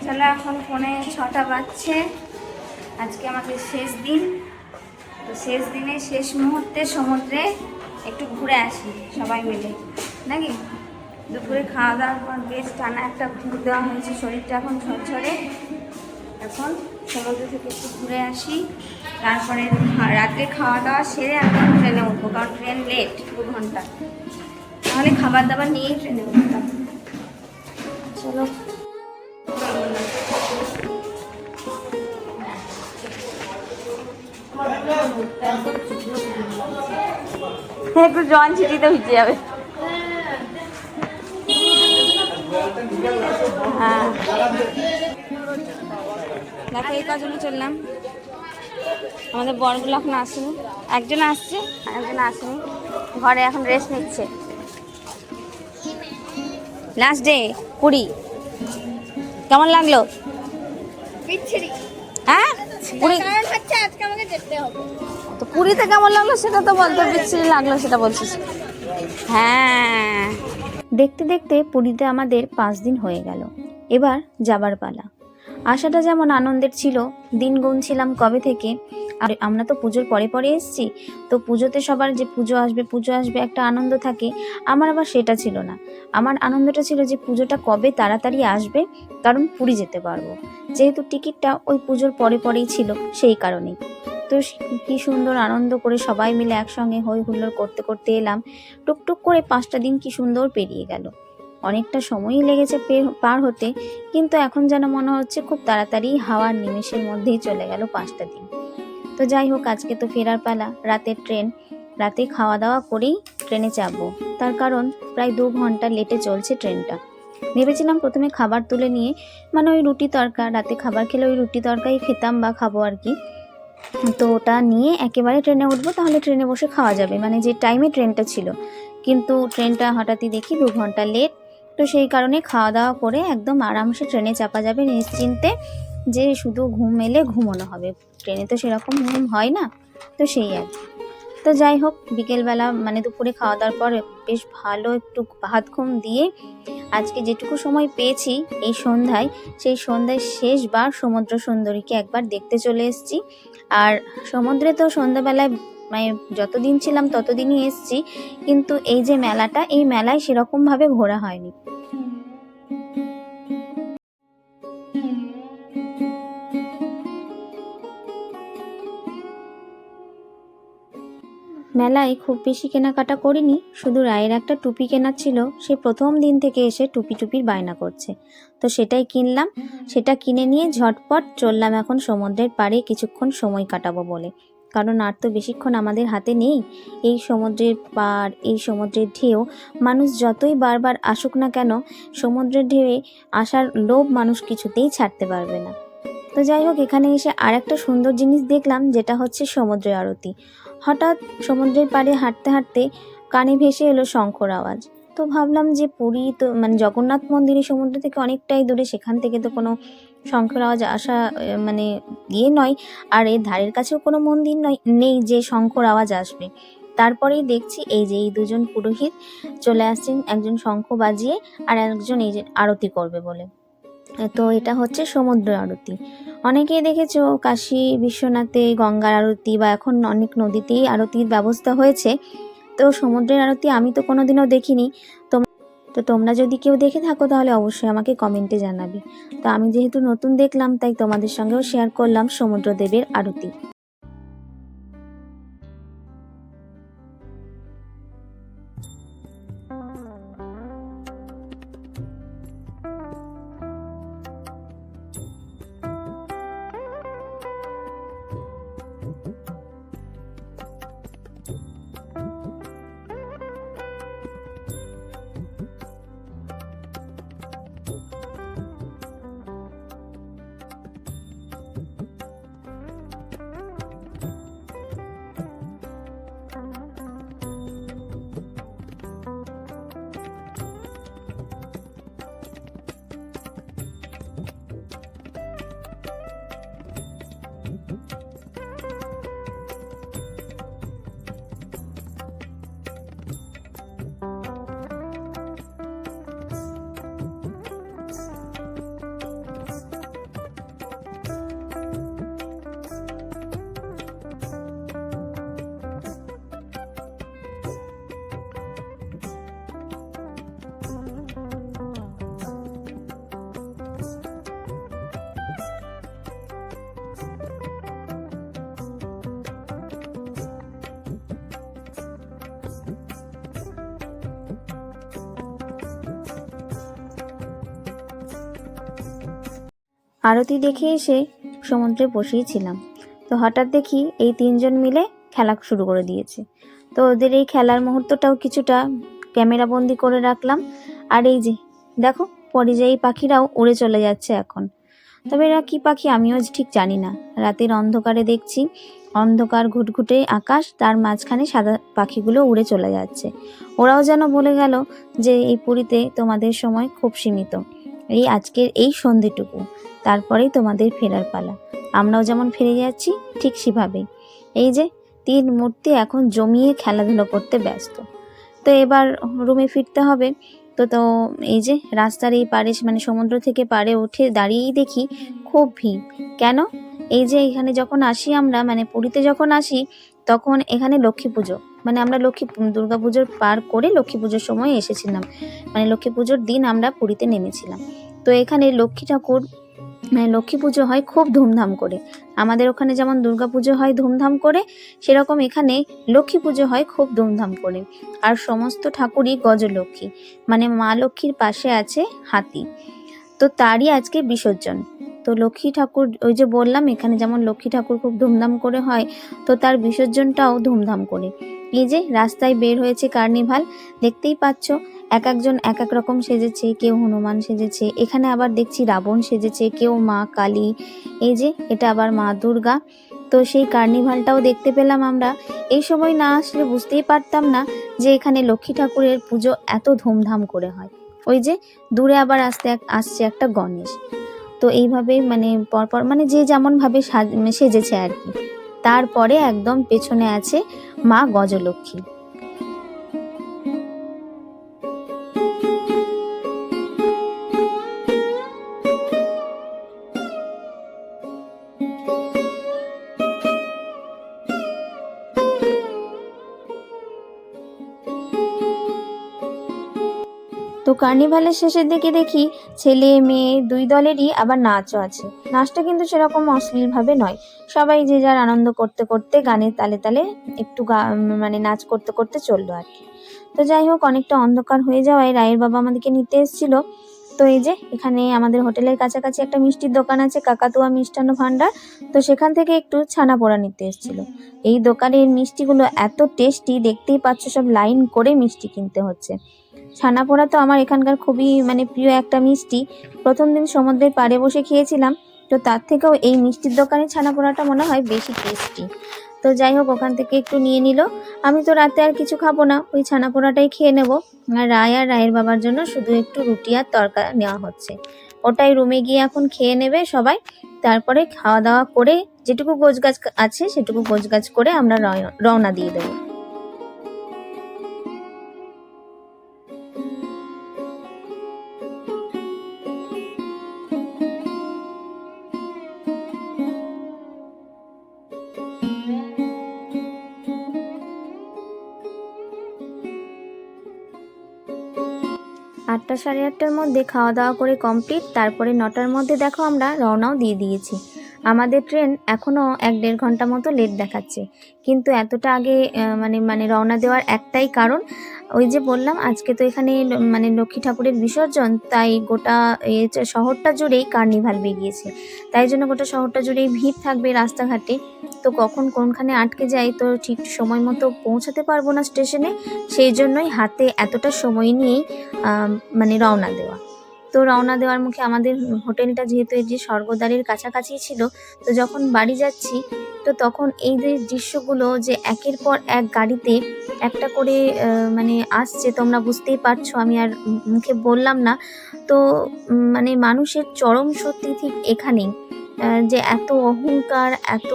চলো এখন ফোনে 6টা বাজছে। আজকে আমাদের শেষ দিন, তো শেষ দিনে শেষ মুহূর্তে সমুদ্রে একটু ঘুরে আসি সবাই মিলে, নাকি? দুপুরে খাওয়া দাওয়ার পর বেশ টানা একটা ঘুর দেওয়া হয়েছে, শরীরটা এখন ঝরঝরে। এখন সমুদ্র থেকে একটু ঘুরে আসি, তারপরে রাত্রে খাওয়া দাওয়া সেরে একদম ট্রেনে উঠবো, কারণ ট্রেন লেট 2 ঘন্টা। তাহলে খাবার দাবার নিয়েই ট্রেনে উঠতাম। চলো একটু জল ছিটিতে ভিজে যাবে। হ্যাঁ দেখো এই কজনে চললাম। আমাদের বরগুলো এখন আসেনি, একজন আসছে আর একজন আসেনি, ঘরে এখন রেস্ট নিচ্ছে। লাস্ট ডে পুরী কেমন লাগলো? হ্যাঁ পুরী তো পুরীতে কেমন লাগলো সেটা তো বলতে, বিচ্ছিরি লাগলো সেটা বলছিস। হ্যাঁ দেখতে দেখতে পুরীতে আমাদের 5 দিন হয়ে গেল, এবার যাবার পালা। আশাটা যেমন আনন্দের ছিল, দিন গুনছিলাম কবে থেকে। আর আমরা তো পুজোর পরে পরে এসেছি, তো পুজোতে সবার যে পুজো আসবে একটা আনন্দ থাকে। আমার আবার সেটা ছিল না, আমার আনন্দটা ছিল যে পুজোটা কবে তাড়াতাড়ি আসবে, কারণ পুরী যেতে পারবো। যেহেতু টিকিটটা ওই পুজোর পরে পরেই ছিল, সেই কারণেই। তো কি সুন্দর আনন্দ করে সবাই মিলে একসঙ্গে হই হুল্লোড় করতে করতে এলাম। টুকটুক করে 5টা দিন কি সুন্দর পেরিয়ে গেল। অনেকটা সময়ই লেগেছে পার হতে, কিন্তু এখন যেন মনে হচ্ছে খুব তাড়াতাড়ি হাওয়ার নিমেষের মধ্যেই চলে গেল 5টা দিন। তো যাই হোক, আজকে তো ফেরার পালা, রাতের ট্রেন। রাতে খাওয়া দাওয়া করেই ট্রেনে চাপবো, তার কারণ প্রায় 2 ঘন্টা লেটে চলছে ট্রেনটা। ভেবেছিলাম প্রথমে খাবার তুলে নিয়ে, মানে ওই রুটি তরকা, রাতে খাবার খেলে ওই রুটি তরকাই খেতাম বা খাবো আর কি, তো ওটা নিয়ে একেবারে ট্রেনে উঠবো, তাহলে ট্রেনে বসে খাওয়া যাবে, মানে যে টাইমে ট্রেনটা ছিল। কিন্তু ট্রেনটা হঠাৎই দেখি 2 ঘন্টা লেট। তো সেই কারণে খাওয়া দাওয়া করে একদম আরামসে ট্রেনে চাপা যাবে নিশ্চিন্তে, যে শুধু ঘুম এলে ঘুমোনো হবে। ট্রেনে তো সেরকম ঘুম হয় না, তো সেই আর কি। তো যাই হোক, বিকেলবেলা মানে দুপুরে খাওয়া দাওয়ার পর বেশ ভালো একটু ভাত ঘুম দিয়ে আজকে যেটুকু সময় পেয়েছি এই সন্ধ্যায়, সেই সন্ধ্যায় শেষবার সমুদ্র সুন্দরীকে একবার দেখতে চলে এসেছি। আর সমুদ্রে তো সন্ধ্যাবেলায় মানে যতদিন ছিলাম ততদিনই এসেছি, কিন্তু এই যে মেলাটা, এই মেলায় সেরকমভাবে ঘোরা হয়নি। মেলায় খুব বেশি কেনাকাটা করিনি, শুধু রায়ের একটা টুপি কেনার ছিল, সে প্রথম দিন থেকে এসে টুপির বায়না করছে, তো সেটাই কিনলাম। সেটা কিনে নিয়ে ঝটপট চললাম এখন সমুদ্রের পাড়ে কিছুক্ষণ সময় কাটাবো বলে, কারণ আর তো বেশিক্ষণ আমাদের হাতে নেই। এই সমুদ্রের পাড়, এই সমুদ্রের ঢেউ, মানুষ যতই বারবার আসুক না কেন, সমুদ্রের ঢেউয়ে আসার লোভ মানুষ কিছুতেই ছাড়তে পারবে না। তো যাই হোক, এখানে এসে আর একটা সুন্দর জিনিস দেখলাম, যেটা হচ্ছে সমুদ্রের আরতি। হঠাৎ সমুদ্রের পাড়ে হাঁটতে হাঁটতে কানে ভেসে এলো শঙ্খর আওয়াজ। তো ভাবলাম যে পুরী তো মানে জগন্নাথ মন্দিরের সমুদ্র থেকে অনেকটাই দূরে, সেখান থেকে তো কোনো শঙ্খর আওয়াজ আসা মানে নয়, আর এর ধারের কাছেও কোনো মন্দির নেই যে শঙ্খর আওয়াজ আসবে। তারপরেই দেখছি এই যে এই 2জন পুরোহিত চলে আসছেন, একজন শঙ্খ বাজিয়ে আর একজন এই যে আরতি করবে বলে। তো এটা হচ্ছে সমুদ্র আরতি। অনেকেই দেখেছো কাশী বিশ্বনাথে গঙ্গার আরতি, বা এখন অনেক নদীতেই আরতির ব্যবস্থা হয়েছে। তো সমুদ্রের আরতি আমি তো কোনোদিনও দেখিনি। তো তোমরা যদি কেউ দেখে থাকো তাহলে অবশ্যই আমাকে কমেন্টে জানাবে। তো আমি যেহেতু নতুন দেখলাম, তাই তোমাদের সঙ্গেও শেয়ার করলাম সমুদ্রদেবের আরতি। আরতি দেখে এসে সমুদ্রে বসেইছিলাম। তো হঠাৎ দেখি এই তিনজন মিলে খেলা শুরু করে দিয়েছে। তো ওদের এই খেলার মুহূর্তটাও কিছুটা ক্যামেরা বন্দি করে রাখলাম। আর এই যে দেখো, পরিযায়ী পাখিরাও উড়ে চলে যাচ্ছে এখন। তবে এরা কি পাখি আমিও ঠিক জানি না। রাতের অন্ধকারে দেখছি, অন্ধকার ঘুটঘুটে আকাশ, তার মাঝখানে সাদা পাখিগুলো উড়ে চলে যাচ্ছে। ওরাও যেন বলে গেল যে এই পুরীতে তোমাদের সময় খুব সীমিত, এই আজকের এই সন্ধ্যেটুকু, তারপরেই তোমাদের ফেরার পালা। আমরাও যেমন ফিরে যাচ্ছি ঠিক সেভাবেই। এই যে তিন মূর্তি এখন জমিয়ে খেলাধুলো করতে ব্যস্ত। তো এবার রুমে ফিরতে হবে। তো এই যে রাস্তার এই পাড়ে, মানে সমুদ্র থেকে পাড়ে উঠে দাঁড়িয়েই দেখি খুব ভিড়। কেন? এই যে এখানে যখন আসি আমরা, মানে পুরীতে যখন আসি, তখন এখানে লক্ষ্মী পুজো, মানে আমরা দুর্গা পুজোর পার করে লক্ষ্মী পুজোর সময় এসেছিলাম, মানে লক্ষ্মী পুজোর দিন আমরা পুরীতে নেমেছিলাম। তো এখানে লক্ষ্মী ঠাকুর, মানে লক্ষ্মী পুজো হয় খুব ধুমধাম করে। আমাদের ওখানে যেমন দুর্গা পুজো হয় ধুমধাম করে, সেরকম এখানে লক্ষ্মী পুজো হয় খুব ধুমধাম করে। আর সমস্ত ঠাকুরই গজলক্ষ্মী, মানে মা লক্ষ্মীর পাশে আছে হাতি। তো তারই আজকে বিসর্জন। তো লক্ষ্মী ঠাকুর, ওই যে বললাম এখানে যেমন লক্ষ্মী ঠাকুর খুব ধুমধাম করে হয়, তো তার বিসর্জনটাও ধুমধাম করে। এই যে রাস্তায় বের হয়েছে কার্নিভাল, দেখতেই পাচ্ছ এক একজন এক এক রকম সেজেছে। কেউ হনুমান সেজেছে, এখানে আবার দেখছি রাবণ সেজেছে, কেউ মা কালী, এই যে এটা আবার মা দুর্গা। তো সেই কার্নিভালটাও দেখতে পেলাম আমরা। এই সময় না আসলে বুঝতেই পারতাম না যে এখানে লক্ষ্মী ঠাকুরের পুজো এত ধুমধাম করে হয়। ওই যে দূরে আবার আসছে একটা গণেশ। তো এইভাবেই মানে পরপর, মানে যে যেমন ভাবে সেজেছে আর কি। তারপরে একদম পেছনে আছে মা গজলক্ষ্মী। তো কার্নিভালের শেষের দিকে দেখি ছেলে মেয়ে দুই দলেরই আবার নাচও আছে। নাচটা কিন্তু সেরকম অশ্লীলভাবে নয়, সবাই যে যার আনন্দ করতে করতে গানের তালে তালে একটু মানে নাচ করতে করতে চললো আর কি। তো যাই হোক, অনেকটা অন্ধকার হয়ে যাওয়ায় রায়ের বাবা আমাদেরকে নিতে এসেছিল। তো এই যে এখানে আমাদের হোটেলের কাছাকাছি একটা মিষ্টির দোকান আছে, কাকাতুয়া মিষ্টান্ন ভান্ডার। তো সেখান থেকে একটু ছানা পোড়া নিতে এসেছিল। এই দোকানের মিষ্টিগুলো এত টেস্টি, দেখতেই পাচ্ছ সব লাইন করে মিষ্টি কিনতে হচ্ছে। ছানা পোড়া তো আমার এখানকার খুবই মানে প্রিয় একটা মিষ্টি। প্রথম দিন সমুদ্রের পাড়ে বসে খেয়েছিলাম, তো তার থেকেও এই মিষ্টির দোকানে ছানা পোড়াটা মনে হয় বেশি টেস্টি। তো যাই হোক, ওখান থেকে একটু নিয়ে নিল। আমি তো রাতে আর কিছু খাবো না, ওই ছানা পোড়াটাই খেয়ে নেব। আর রায়ের বাবার জন্য শুধু একটু রুটি আর তরকা নেওয়া হচ্ছে। ওটাই রুমে গিয়ে এখন খেয়ে নেবে সবাই। তারপরে খাওয়া দাওয়া করে যেটুকু গোছগাছ আছে সেটুকু গোছগাছ করে আমরা রওনা দিয়ে দেবো। আটটা সাড়ে আটটার মধ্যে খাওয়া দাওয়া করে কমপ্লিট। তারপরে 9টার মধ্যে দেখো আমরা রওনাও দিয়ে দিয়েছি। আমাদের ট্রেন এখনও 1-1.5 ঘন্টা মতো লেট দেখাচ্ছে, কিন্তু এতটা আগে মানে রওনা দেওয়ার একটাই কারণ, ওই যে বললাম আজকে তো এখানে মানে লক্ষ্মী ঠাকুরের বিসর্জন, তাই গোটা শহরটা জুড়েই কার্নিভাল বেরিয়েছে। তাই জন্য গোটা শহরটা জুড়েই ভিড় থাকবে রাস্তাঘাটে। তো কখন কোনখানে আটকে যাই, তো ঠিক সময় মতো পৌঁছাতে পারবো না স্টেশনে। সেই জন্যই হাতে এতটা সময় নিয়েই মানে রওনা দেওয়া। তো রওনা দেওয়ার মুখে আমাদের হোটেলটা যেহেতু এই যে স্বর্গদ্বারের কাছাকাছি ছিল, তো যখন বাড়ি যাচ্ছি তো তখন এই যে দৃশ্যগুলো যে একের পর এক গাড়িতে একটা করে মানে আসছে, তোমরা বুঝতেই পারছো, আমি আর মুখে বললাম না। তো মানে মানুষের চরম সত্যি ঠিক এখানেই, যে এত অহংকার, এত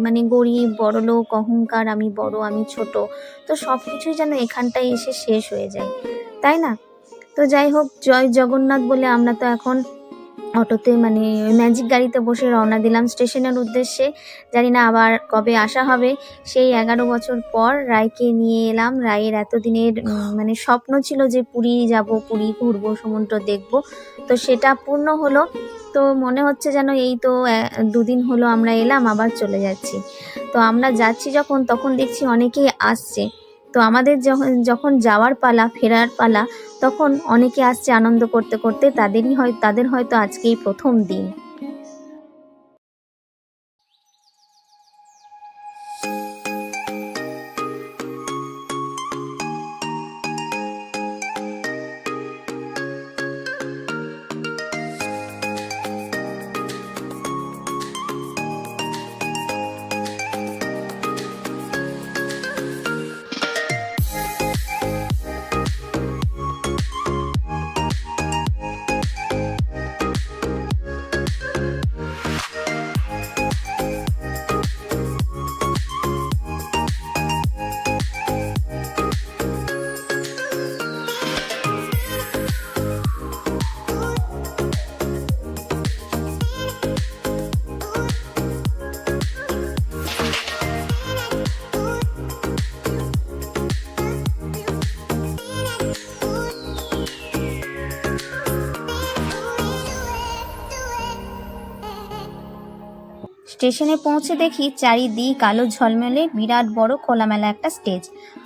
মানে গরিব বড়লোক অহংকার, আমি বড় আমি ছোট, তো সব কিছুই যেন এখানটায় এসে শেষ হয়ে যায়, তাই না? তো যাই হোক, জয় জগন্নাথ বলে আমরা তো এখন অটোতে মানে ম্যাজিক গাড়িতে বসে রওনা দিলাম স্টেশনের উদ্দেশ্যে। জানি না আবার কবে আসা হবে। সেই 11 বছর পর রায়কে নিয়ে এলাম। রায়ের এতদিনের মানে স্বপ্ন ছিল যে পুরী যাব, পুরী ঘুরবো, সমুদ্র দেখব। তো সেটা পূর্ণ হলো। তো মনে হচ্ছে যেন এই তো 2 দিন হলো আমরা এলাম, আবার চলে যাচ্ছি। তো আমরা যাচ্ছি যখন, তখন দেখছি অনেকেই আসছে। তো আমাদের যখন যাওয়ার পালা, ফেরার পালা, তখন অনেকে আসছে আনন্দ করতে করতে। তাদের হয়তো আজকেই প্রথম দিন। স্টেশনে পৌঁছে দেখি চারিদিক আলো ঝলমলে বিরাট বড় খোলামেলা একটা স্টেজ,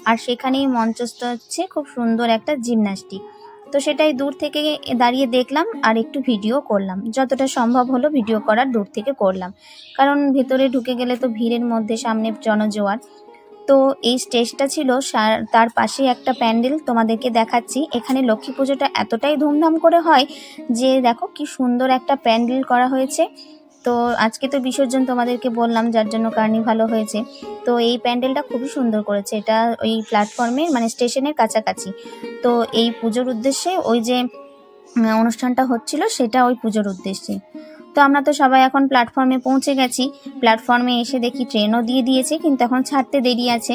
আর সেখানেই মঞ্চস্থ হচ্ছে খুব সুন্দর একটা জিমন্যাস্টিক। তো সেটাই দূর থেকে দাঁড়িয়ে দেখলাম আর একটু ভিডিও করলাম, যতটা সম্ভব হলো ভিডিও করার দূর থেকে করলাম, কারণ ভেতরে ঢুকে গেলে তো ভিড়ের মধ্যে সামনে জনজোয়ার। তো এই স্টেজটা ছিল, তার পাশে একটা প্যান্ডেল তোমাদেরকে দেখাচ্ছি। এখানে লক্ষ্মী পুজোটা এতটাই ধুমধাম করে হয় যে দেখো কি সুন্দর একটা প্যান্ডেল করা হয়েছে। তো আজকে তো বিসর্জন তোমাদেরকে বললাম, যার জন্য কার্নিভালও হয়েছে। তো এই প্যান্ডেলটা খুবই সুন্দর করেছে, এটা ওই প্ল্যাটফর্মের মানে স্টেশনের কাছাকাছি। তো এই পুজোর উদ্দেশ্যে ওই যে অনুষ্ঠানটা হচ্ছিল সেটা ওই পুজোর উদ্দেশ্যে। তো আমরা তো সবাই এখন প্ল্যাটফর্মে পৌঁছে গেছি। প্ল্যাটফর্মে এসে দেখি ট্রেনও দিয়ে দিয়েছে, কিন্তু এখন ছাড়তে দেরি আছে।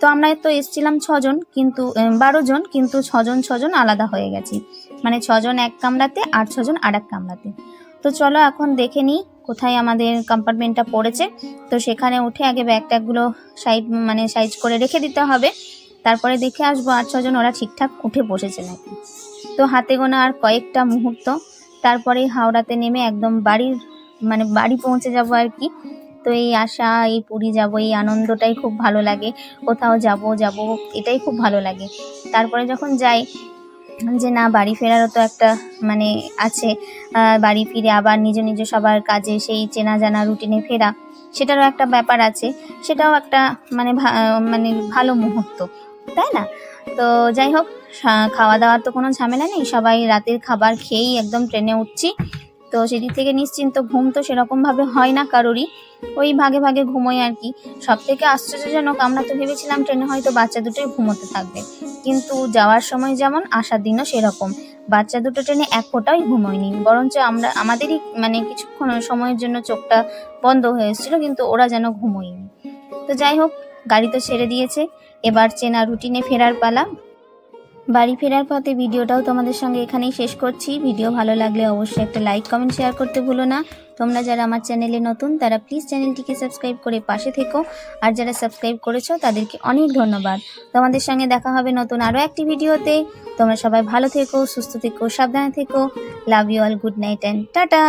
তো আমরা তো এসেছিলাম 6 জন, কিন্তু 12 জন, কিন্তু 6 জন আলাদা হয়ে গেছি, মানে 6 জন এক কামরাতে আর 6 জন আর এক কামরাতে। তো চলো এখন দেখে নিই কোথায় আমাদের কম্পার্টমেন্টটা পড়েছে। তো সেখানে উঠে আগে ব্যাগ ট্যাগগুলো সাইজ করে রেখে দিতে হবে, তারপরে দেখে আসবো 8-6 জন ওরা ঠিকঠাক উঠে বসেছে নাকি। তো হাতে গোনা আর কয়েকটা মুহূর্ত, তারপরে হাওড়াতে নেমে একদম বাড়ি পৌঁছে যাব আর কি। তো এই আশা, এই পুরী যাব, এই আনন্দটাই খুব ভালো লাগে। কোথাও যাব এটাই খুব ভালো লাগে। তারপরে যখন যাই যে না, বাড়ি ফেরারও তো একটা আছে, বাড়ি ফিরে আবার নিজ নিজ সবার কাজে সেই চেনা জানা রুটিনে ফেরা, সেটারও একটা ব্যাপার আছে। সেটাও একটা ভালো মুহূর্ত, তাই না? তো যাই হোক, খাওয়া দাওয়ার তো কোনো ঝামেলা নেই, সবাই রাতের খাবার খেয়েই একদম ট্রেনে উঠছি। তো সেদিক থেকে নিশ্চিন্ত। ঘুম তো সেরকমভাবে হয় না কারোরই, ওই ভাগে ভাগে ঘুমোই আর কি। সব থেকে আশ্চর্যজনক, আমরা তো ভেবেছিলাম ট্রেনে হয়তো বাচ্চা দুটোই ঘুমোতে থাকবে, কিন্তু যাওয়ার সময় যেমন আসার দিনও সেরকম, বাচ্চা দুটো ট্রেনে এক ফোঁটাই ঘুমোয়নি, বরঞ্চ আমাদেরই কিছুক্ষণ সময়ের জন্য চোখটা বন্ধ হয়ে এসেছিলো, কিন্তু ওরা যেন ঘুমোয়নি। তো যাই হোক, গাড়ি তো ছেড়ে দিয়েছে, এবার চেনা রুটিনে ফেরার পালা। বাড়ি ফেরার পথে ভিডিওটাও তোমাদের সঙ্গে এখানেই শেষ করছি। ভিডিও ভালো লাগলে অবশ্যই একটা লাইক কমেন্ট শেয়ার করতে ভুলো না। তোমরা যারা আমার চ্যানেলে নতুন তারা প্লিজ চ্যানেলটিকে সাবস্ক্রাইব করে পাশে থেকো, আর যারা সাবস্ক্রাইব করেছো তাদেরকে অনেক ধন্যবাদ। তোমাদের সঙ্গে দেখা হবে নতুন আরও একটি ভিডিওতে। তোমরা সবাই ভালো থেকো, সুস্থ থেকো, সাবধানে থেকো। Love you all, good night and tata.